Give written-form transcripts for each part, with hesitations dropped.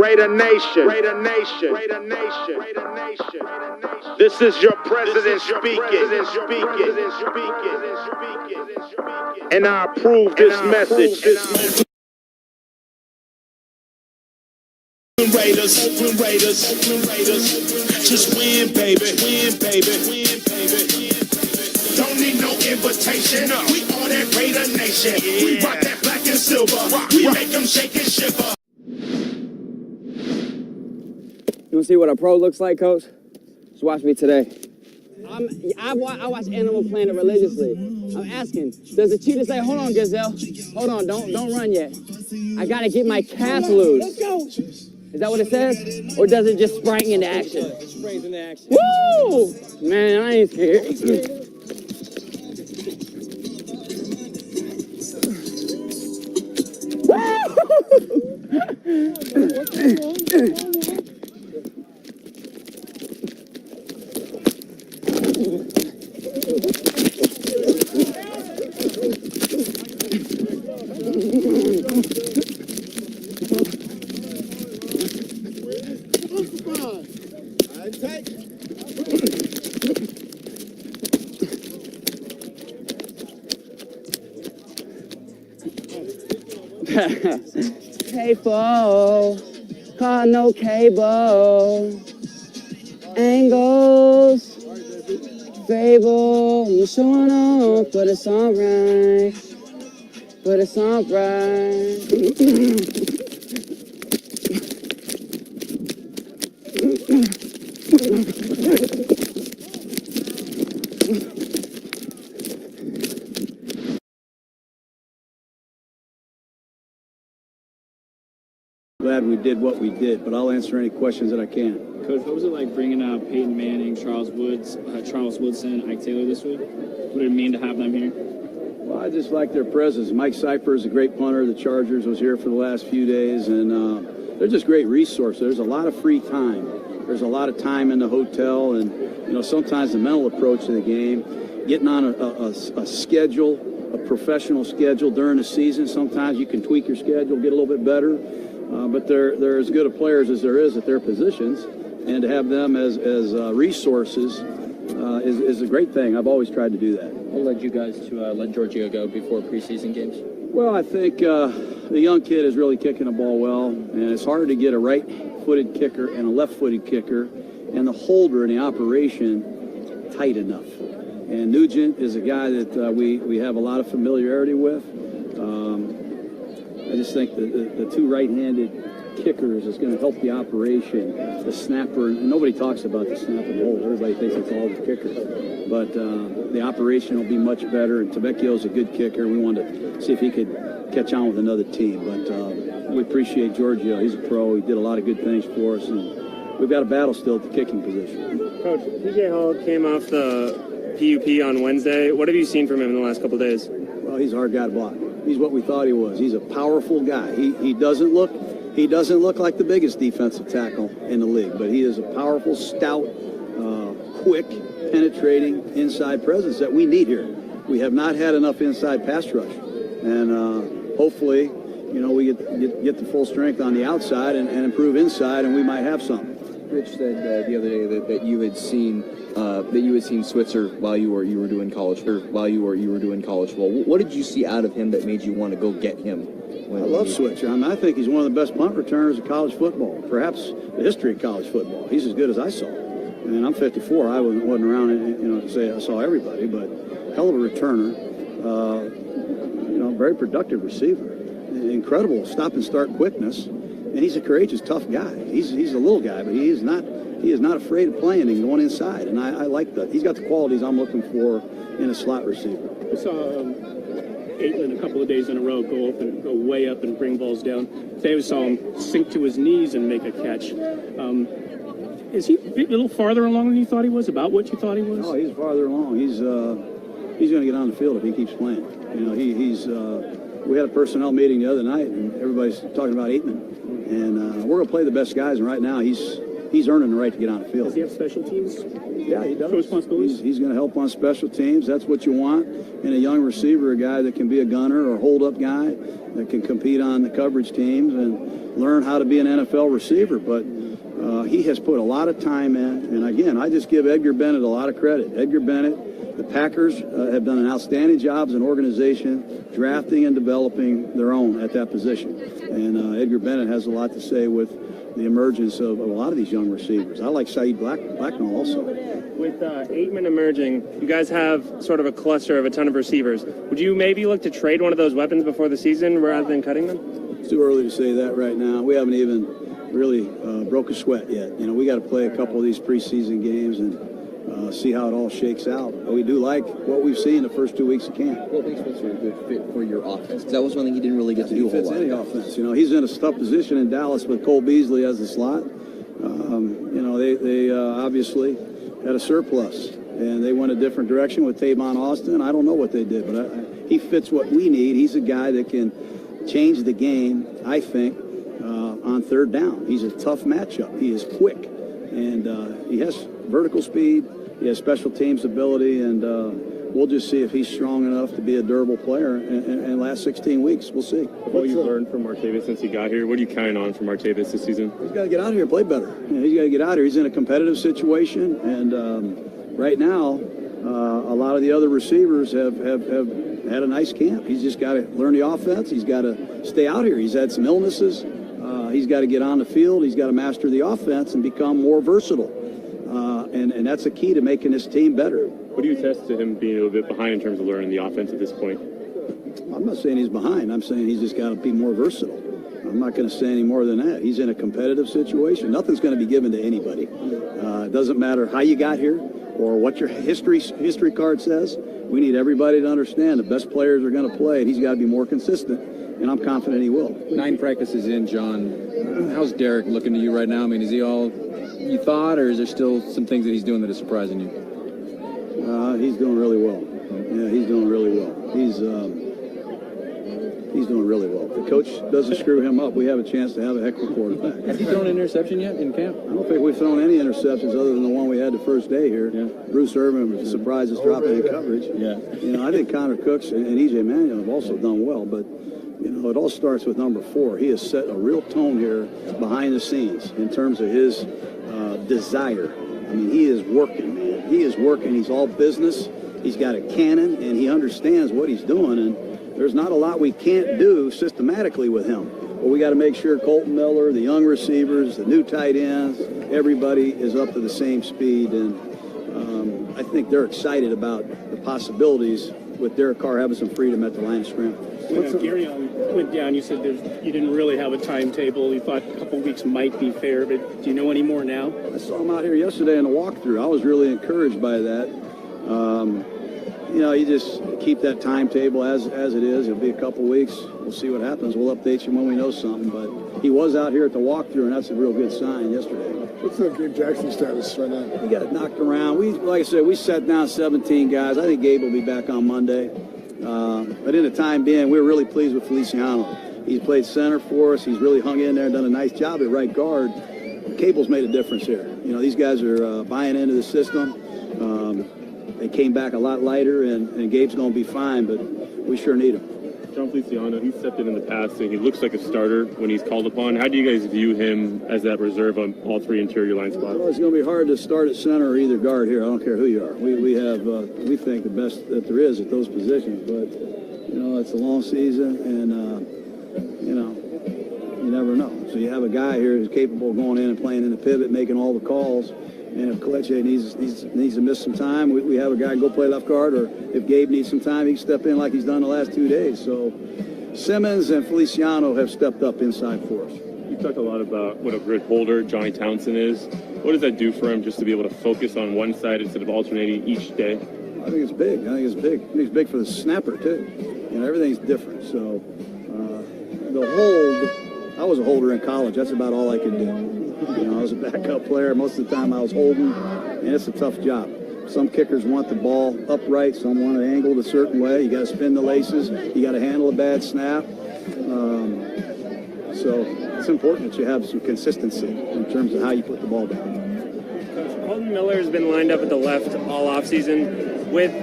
Raider Nation. Raider Nation. Raider Nation. Raider Nation. This is your president speaking. And I approve this message. Raiders, just win, baby, win, baby, win, baby. Don't need no invitation. We are that Raider Nation. We rock that black and silver. We make them shake and shiver. You want to see what a pro looks like, Coach? Just watch me today. I watch Animal Planet religiously. I'm asking, does the cheetah say, hold on, Gazelle, hold on, don't run yet. I gotta get my calf loose. Let's go. Is that what it says? Or does it just spring into action? It springs into action. Woo! Man, I ain't scared. Payphone, call no cable, angles, fable, you showing up, but it's alright, but it's alright. Glad we did what we did, but I'll answer any questions that I can. Coach, what was it like bringing up Peyton Manning, Charles Woodson, Ike Taylor this week? What did it mean to have them here? Well, I just like their presence. Mike Cypher is a great punter. The Chargers was here for the last few days, and they're just great resources. There's a lot of free time. There's a lot of time in the hotel, and sometimes the mental approach to the game, getting on a schedule, a professional schedule during the season. Sometimes you can tweak your schedule, get a little bit better. But they're as good of players as there is at their positions, and to have them as resources is a great thing. I've always tried to do that. What led you guys to let Giorgio go before preseason games? Well, I think the young kid is really kicking the ball well, and it's hard to get a right-footed kicker and a left-footed kicker and the holder in the operation tight enough. And Nugent is a guy that we have a lot of familiarity with. I just think the two right-handed kickers is going to help the operation, the snapper, and nobody talks about the snap and hold. Everybody thinks it's all the kickers. But the operation will be much better, and Tavecchio's a good kicker. We wanted to see if he could catch on with another team. But we appreciate Giorgio. He's a pro. He did a lot of good things for us, and we've got a battle still at the kicking position. Coach, PJ Hall came off the PUP on Wednesday. What have you seen from him in the last couple of days? Well, he's a hard guy to block. He's what we thought he was. He's a powerful guy. He doesn't look like the biggest defensive tackle in the league, but he is a powerful, stout, quick, penetrating inside presence that we need here. We have not had enough inside pass rush, and hopefully, we get the full strength on the outside and improve inside, and we might have something. Rich said the other day that you had seen Switzer while you were doing college football. What did you see out of him that made you want to go get him? I love Switzer. I think he's one of the best punt returners of college football, perhaps the history of college football. He's as good as I saw. And I'm 54. I wasn't around, to say I saw everybody, but hell of a returner. Very productive receiver. Incredible stop and start quickness. And he's a courageous, tough guy. He's a little guy, but he is not afraid of playing and going inside. And I like that. He's got the qualities I'm looking for in a slot receiver. I saw Aitman a couple of days in a row go way up and bring balls down. Today we saw him sink to his knees and make a catch. Is he a little farther along than you thought he was? About what you thought he was? Oh, he's farther along. He's going to get on the field if he keeps playing. We had a personnel meeting the other night, and everybody's talking about Aitman. And we're going to play the best guys, and right now he's he's earning the right to get on the field. Does he have special teams? Yeah, he does. Responsibilities? He's going to help on special teams. That's what you want in a young receiver, a guy that can be a gunner or hold-up guy that can compete on the coverage teams and learn how to be an NFL receiver. But he has put a lot of time in. And, again, I just give Edgar Bennett a lot of credit. Edgar Bennett, the Packers have done an outstanding job as an organization drafting and developing their own at that position. And Edgar Bennett has a lot to say with the emergence of a lot of these young receivers. I like Saeed Blacknall also. With Aitman emerging, you guys have sort of a cluster of a ton of receivers. Would you maybe look to trade one of those weapons before the season rather than cutting them? It's too early to say that right now. We haven't even really broke a sweat yet. You know, we got to play a couple of these preseason games and see how it all shakes out. But we do like what we've seen the first 2 weeks of camp. What makes Switzer a good fit for your offense? Because that was one thing he didn't really get to do a whole lot. He fits any offense. You know, he's in a tough position in Dallas with Cole Beasley as the slot. You know, they obviously had a surplus, and they went a different direction with Tavon Austin. I don't know what they did, but he fits what we need. He's a guy that can change the game, I think, on third down. He's a tough matchup. He is quick, and he has vertical speed. He has special teams ability, and we'll just see if he's strong enough to be a durable player in last 16 weeks. We'll see. What you've learned from Martavis since he got here, what are you counting on from Martavis this season? He's got to get out here and play better. You know, he's got to get out here. He's in a competitive situation, and right now, a lot of the other receivers have had a nice camp. He's just got to learn the offense. He's got to stay out here. He's had some illnesses. He's got to get on the field. He's got to master the offense and become more versatile. And that's a key to making this team better. What do you attest to him being a little bit behind in terms of learning the offense at this point? I'm not saying he's behind. I'm saying he's just got to be more versatile. I'm not going to say any more than that. He's in a competitive situation. Nothing's going to be given to anybody. It doesn't matter how you got here or what your history card says. We need everybody to understand the best players are going to play, and he's got to be more consistent, and I'm confident he will. 9 practices in, John. How's Derek looking to you right now? I mean, is he all you thought, or is there still some things that he's doing that is surprising you? He's doing really well. Yeah, he's doing really well. He's doing really well. If the coach doesn't screw him up, we have a chance to have a heck of a quarterback. Has he thrown an interception yet in camp? I don't think we've thrown any interceptions other than the one we had the first day here. Yeah. Bruce Irvin was surprised us dropping in coverage. Yeah. You know, I think Connor Cooks and E.J. Manuel have also done well, but you know, it all starts with number 4. He has set a real tone here behind the scenes in terms of his desire. I mean, he is working, man. He is working. He's all business. He's got a cannon, and he understands what he's doing, and there's not a lot we can't do systematically with him. But we got to make sure Colton Miller, the young receivers, the new tight ends, everybody is up to the same speed, and I think they're excited about the possibilities with Derek Carr having some freedom at the line of scrimmage. When Gary went down, you said you didn't really have a timetable. You thought a couple weeks might be fair, but do you know any more now? I saw him out here yesterday in the walkthrough. I was really encouraged by that. You know, you just keep that timetable as it is. It'll be a couple weeks. We'll see what happens. We'll update you when we know something. But he was out here at the walkthrough, and that's a real good sign yesterday. What's the Gabe Jackson status right now? He got knocked around. Like I said, we set down 17 guys. I think Gabe will be back on Monday. But in the time being, we're really pleased with Feliciano. He's played center for us. He's really hung in there and done a nice job at right guard. Cable's made a difference here. You know, these guys are buying into the system. They came back a lot lighter, and Gabe's going to be fine, but we sure need him. John Feliciano, he's stepped in the past, and he looks like a starter when he's called upon. How do you guys view him as that reserve on all 3 interior line spots? Well, it's going to be hard to start at center or either guard here. I don't care who you are. We have, we think, the best that there is at those positions, but, you know, it's a long season, and, you know, you never know. So you have a guy here who's capable of going in and playing in the pivot, making all the calls. And if Kelechi needs to miss some time, we have a guy go play left guard, or if Gabe needs some time, he can step in like he's done the last 2 days. So Simmons and Feliciano have stepped up inside for us. You talked a lot about what a great holder Johnny Townsend is. What does that do for him just to be able to focus on one side instead of alternating each day? I think it's big. I think it's big for the snapper, too. You know, everything's different. So the hold, I was a holder in college. That's about all I could do. You know, I was a backup player. Most of the time I was holding, and it's a tough job. Some kickers want the ball upright. Some want it angled a certain way. You got to spin the laces. You got to handle a bad snap. So it's important that you have some consistency in terms of how you put the ball down. Colton Miller has been lined up at the left all offseason. With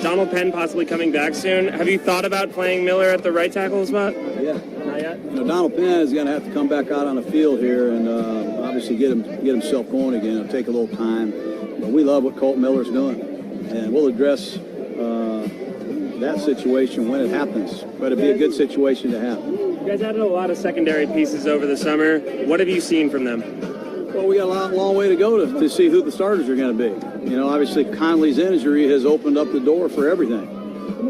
Donald Penn possibly coming back soon, have you thought about playing Miller at the right tackle spot? Yeah. Not yet? You know, Donald Penn is going to have to come back out on the field here and obviously get himself going again. It'll take a little time. But we love what Colton Miller's doing. And we'll address that situation when it happens. But it'd be a good situation to have. You guys added a lot of secondary pieces over the summer. What have you seen from them? Well, we got a long way to go to see who the starters are going to be. You know, obviously Conley's injury has opened up the door for everything.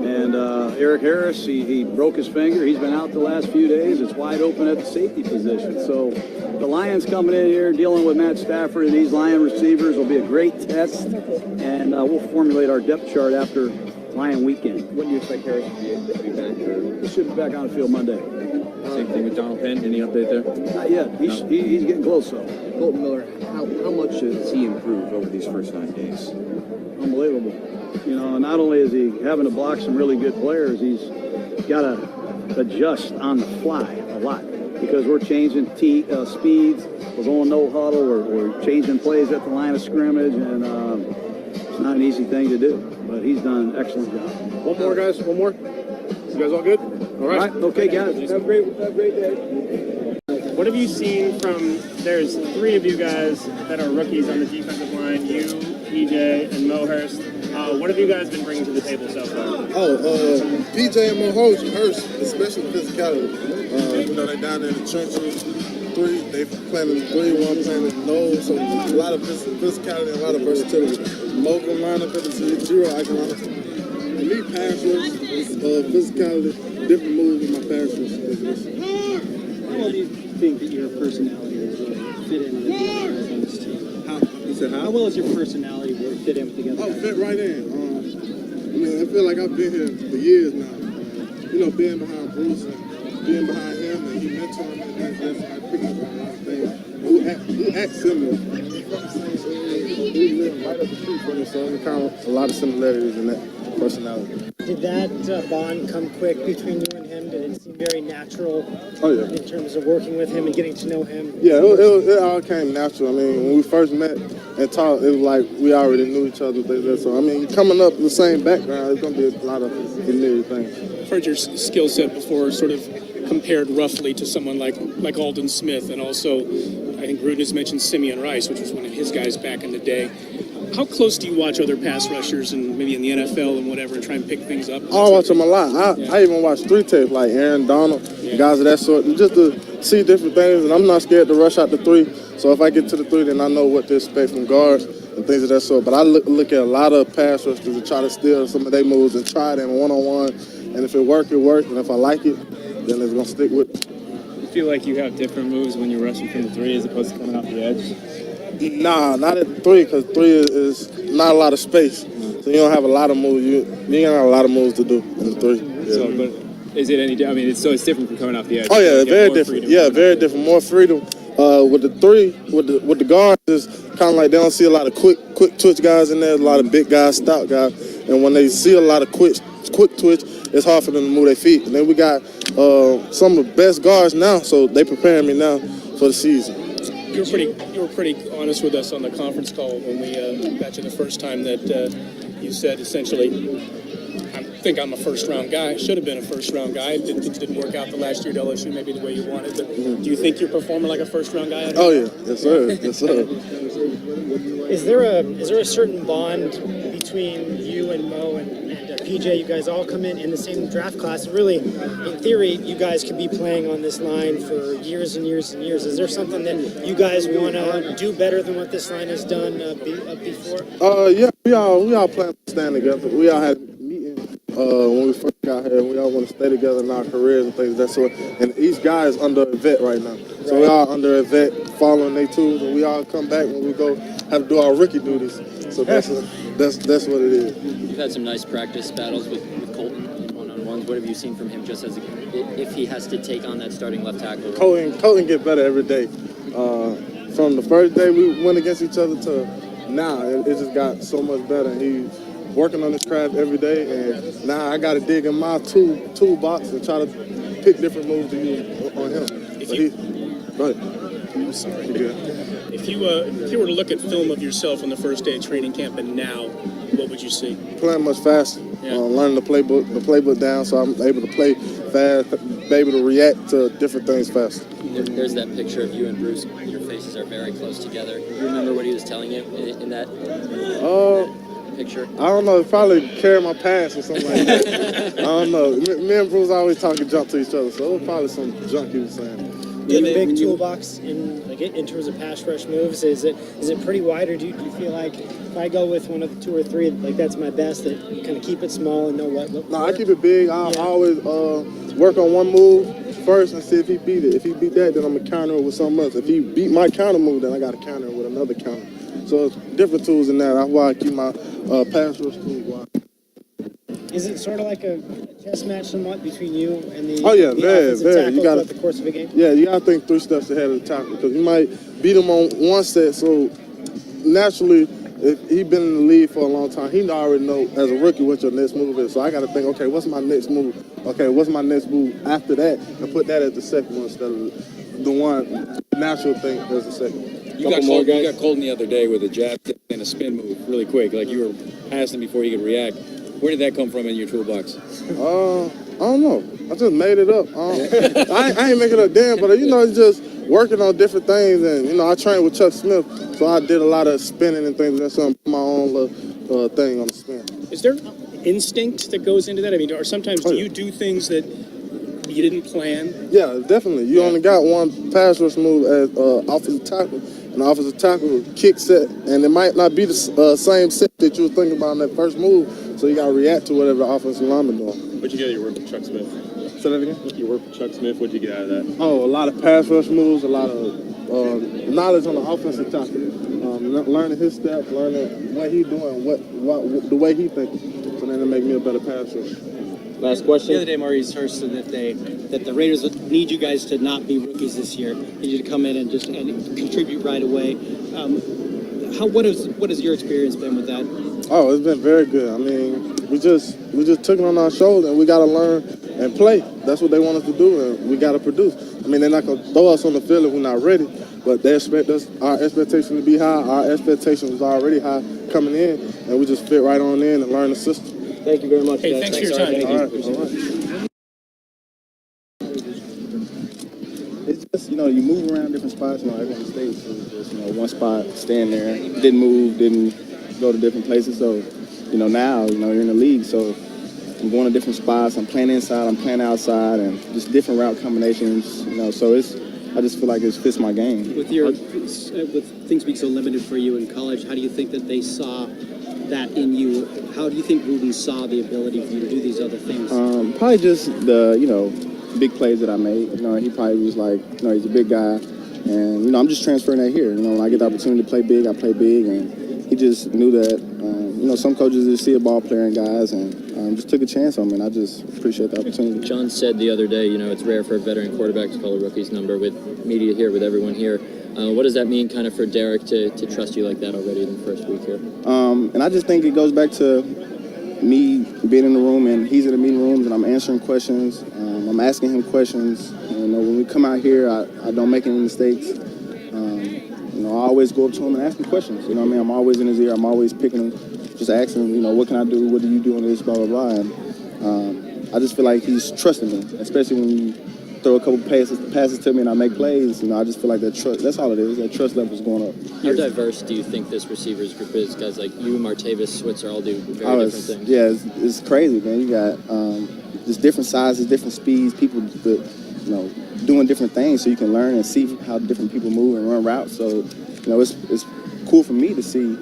And Eric Harris, he broke his finger. He's been out the last few days. It's wide open at the safety position. So the Lions coming in here, dealing with Matt Stafford and these Lion receivers will be a great test. And we'll formulate our depth chart after Lion weekend. When do you expect Harris to be back? He should be back on the field Monday. Same thing with Donald Penn. Any update there? Not yet. He's getting close, though. Colton Miller, how much has he improved over these first 9 days? Unbelievable. You know, not only is he having to block some really good players, he's got to adjust on the fly a lot because we're changing speeds. We're going no huddle. We're changing plays at the line of scrimmage, and it's not an easy thing to do. But he's done an excellent job. One more, guys. One more. You guys all good? All right. Okay, guys. Have a great day. What have you seen from, there's 3 of you guys that are rookies on the defensive line, you, PJ, and Mo Hurst. What have you guys been bringing to the table so far? PJ and Mo Hurst, especially physicality. You know, they down there in the trenches. 3, they playing in the 3, 1 playing in the nose. So a lot of physicality and a lot of versatility. Mo can line up at the 0, I can line up. And me, pass rush, physicality, different moves with my pass rush. How well do you think that your personality will fit in with the guys on this team? How well is your personality fit in with the other guys? Fit right in. I mean, I feel like I've been here for years now. You know, being behind Bruce and being behind him, and he mentored me, and I picked up on a lot of things. We act similar. We live right up the street from us, so we kind of a lot of similarities in that personality. Did that bond come quick between you and him? Did it seem very natural in terms of working with him and getting to know him? Yeah, it all came natural. I mean, when we first met and talked, it was like we already knew each other. So, I mean, coming up the same background, it's going to be a lot of familiar things. I've heard your skill set before sort of compared roughly to someone like Alden Smith, and also I think Gruden has mentioned Simeon Rice, which was one of his guys back in the day. How close do you watch other pass rushers and maybe in the NFL and whatever and try and pick things up? I watch them a lot. I even watch 3 tapes like Aaron Donald, guys of that sort, just to see different things. And I'm not scared to rush out the 3. So if I get to the 3, then I know what to expect from guards and things of that sort. But I look at a lot of pass rushers and try to steal some of their moves and try them one-on-one. And if it works, it works. And if I like it, then it's going to stick with it. You feel like you have different moves when you're rushing from the 3 as opposed to coming off the edge? Nah, not at 3, because 3 is not a lot of space. So you don't have a lot of moves. You ain't got a lot of moves to do in the 3. Yeah. So, but is it any? I mean, it's different from coming off the edge. Oh yeah, very different. Yeah, very different. More freedom. With the 3, with the guards, it's kind of like they don't see a lot of quick twitch guys in there. A lot of big guys, stout guys, and when they see a lot of quick twitch, it's hard for them to move their feet. And then we got some of the best guards now, so they preparing me now for the season. You were pretty honest with us on the conference call when we got you the first time that you said essentially, I think I'm a first-round guy. Should have been a first-round guy. Things didn't work out the last year at LSU maybe the way you wanted. But do you think you're performing like a first-round guy? Oh yeah, yes sir, yes sir. Is there a certain bond between you and Mo and PJ? You guys all come in the same draft class. Really, in theory, you guys could be playing on this line for years and years and years. Is there something that you guys want to do better than what this line has done before? Yeah, we all plan to stand together. We all had a meeting when we first got here. We all want to stay together in our careers and things of that sort. And each guy is under a vet right now. So we all under a vet following their tools, and we all come back when we go have to do our rookie duties. So that's what it is. You've had some nice practice battles with Colton in one-on-ones. What have you seen from him just as if he has to take on that starting left tackle? Colton get better every day. From the first day we went against each other to now, it just got so much better. He's working on his craft every day, and now I got to dig in my toolbox and try to pick different moves to use on him. Go ahead. I'm sorry. You're good. If you were to look at film of yourself on the first day of training camp and now, what would you see? Playing much faster. Yeah. Learning the playbook down, so I'm able to play fast, be able to react to different things fast. There's that picture of you and Bruce. Your faces are very close together. You remember what he was telling you in that picture? I don't know. Probably carry my pants or something like that. I don't know. Me and Bruce always talking junk to each other, so it was probably some junk he was saying. Do you have a big toolbox in terms of pass rush moves? Is it pretty wide, or do you feel like if I go with one of the 2 or 3, like that's my best, that you kind of keep it small and know what? No, I keep it big. I always work on one move first and see if he beat it. If he beat that, then I'm going to counter it with something else. If he beat my counter move, then I got to counter it with another counter. So it's different tools in that. That's why I keep my pass rush tools wide. Is it sort of like a chess match somewhat between you and the very. tackle You gotta, throughout the course of a game? Yeah, you got to think 3 steps ahead of the tackle because you might beat him on one set. So naturally, if he's been in the league for a long time, he already know as a rookie what your next move is. So I got to think, okay, what's my next move? Okay, what's my next move after that? And put that as the second one instead of the one natural thing as the second. You got Colton the other day with a jab and a spin move really quick. Like you were passing before he could react. Where did that come from in your toolbox? I don't know. I just made it up. I ain't making it up damn, but it's just working on different things. And, I trained with Chuck Smith, so I did a lot of spinning and things. That's my own little thing on the spin. Is there instinct that goes into that? I mean, or sometimes do you do things that you didn't plan? Yeah, definitely. You only got one pass rush move as offensive tackle. An offensive tackle kick set, and it might not be the same set that you were thinking about in that first move, so you got to react to whatever the offensive lineman doing. What'd you get out of your work with Chuck Smith? Say that again? You work with Chuck Smith, what'd you get out of that? Oh, a lot of pass rush moves, a lot of knowledge on the offensive tackle. Learning his steps, learning what he's doing, what the way he thinks, so then it make me a better pass rusher. Last question. The other day, Maurice Hurst said that the Raiders need you guys to not be rookies this year. Need you to come in and contribute right away. What has your experience been with that? Oh, it's been very good. I mean, we just took it on our shoulders, and we got to learn and play. That's what they want us to do, and we got to produce. I mean, they're not gonna throw us on the field if we're not ready, but they expect us, our expectation to be high. Our expectation was already high coming in, and we just fit right on in and learn the system. Thank you very much. Hey, thanks for your time. All right. It's just, you move around different spots. Every state was just, one spot, staying there. Didn't move, didn't go to different places. So, now, you're in the league. So I'm going to different spots. I'm playing inside, I'm playing outside, and just different route combinations, So I just feel like it fits my game. With things being so limited for you in college, how do you think that they saw that in you? How do you think Gruden saw the ability for you to do these other things? Probably just the, big plays that I made. He probably was like, he's a big guy. And, I'm just transferring that here. When I get the opportunity to play big, I play big. And he just knew that, some coaches just see a ball player in guys and just took a chance on me. And I just appreciate the opportunity. John said the other day, it's rare for a veteran quarterback to call a rookie's number with media here, with everyone here. What does that mean kind of for Derek to trust you like that already in the first week here? And I just think it goes back to me being in the room, and he's in the meeting rooms, and I'm answering questions. I'm asking him questions. When we come out here, I don't make any mistakes. I always go up to him and ask him questions. I'm always in his ear. I'm always picking him, just asking him, what can I do? What do you do on this, blah, blah, blah. And I just feel like he's trusting me, especially when you throw a couple passes to me and I make plays. I just feel like that trust, that's all it is. That trust level is going up. How diverse do you think this receivers group is? Guys like you, Martavis, Switzer all do very different things. Yeah, it's crazy, man. You got just different sizes, different speeds, people that, doing different things so you can learn and see how different people move and run routes. So, it's cool for me to see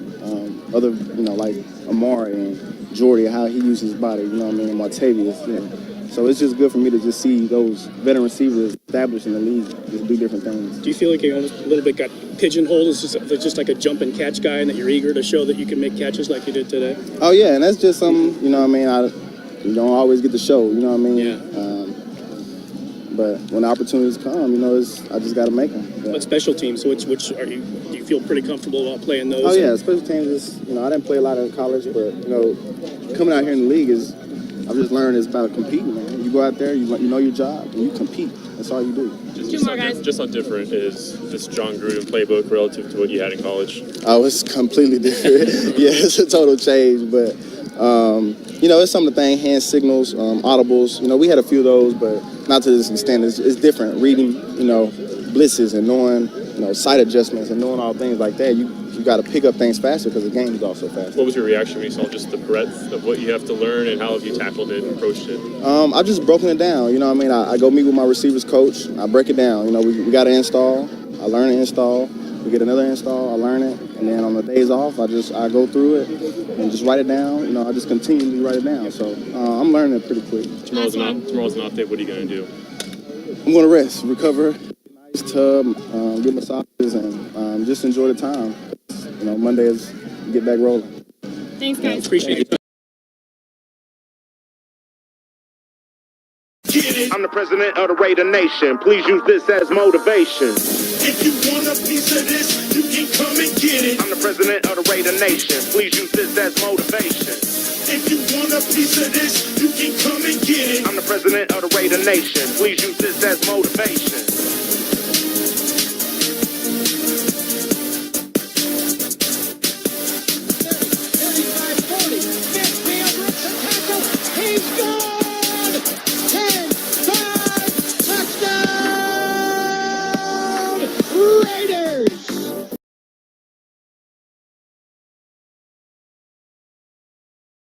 other, like Amari and Jordy, how he uses his body, and Martavius, So it's just good for me to just see those veteran receivers established in the league just do different things. Do you feel like you almost a little bit got pigeonholed as just like a jump and catch guy, and that you're eager to show that you can make catches like you did today? Oh yeah, and that's just something, you don't always get to show, Yeah. But when the opportunities come, I just got to make them. Yeah. But special teams, which are you? Do you feel pretty comfortable about playing those? Oh yeah, special teams is, I didn't play a lot in college, but coming out here in the league I've just learned it's about competing, man. You go out there, you know your job, and you compete. That's all you do. Just how different is this John Gruden playbook relative to what you had in college? Oh, it's completely different. Yeah, it's a total change. But, it's some of the things, hand signals, audibles. We had a few of those, but not to this extent. It's different. Reading, blitzes and knowing, sight adjustments and knowing all things like that. You got to pick up things faster because the game is also fast. What was your reaction when you saw just the breadth of what you have to learn, and how have you tackled it and approached it? I've just broken it down. I go meet with my receivers coach. I break it down. We got to install. I learn to install. We get another install. I learn it, and then on the days off, I go through it and just write it down. I just continually write it down. So I'm learning it pretty quick. Tomorrow's an off day. What are you going to do? I'm going to rest, recover, nice tub, get massages, and just enjoy the time. Monday is get back rolling. Thanks, guys. Appreciate it. I'm the president of the Raider Nation. Please use this as motivation. If you want a piece of this, you can come and get it. I'm the president of the Raider Nation. Please use this as motivation. If you want a piece of this, you can come and get it. I'm the president of the Raider Nation. Please use this as motivation.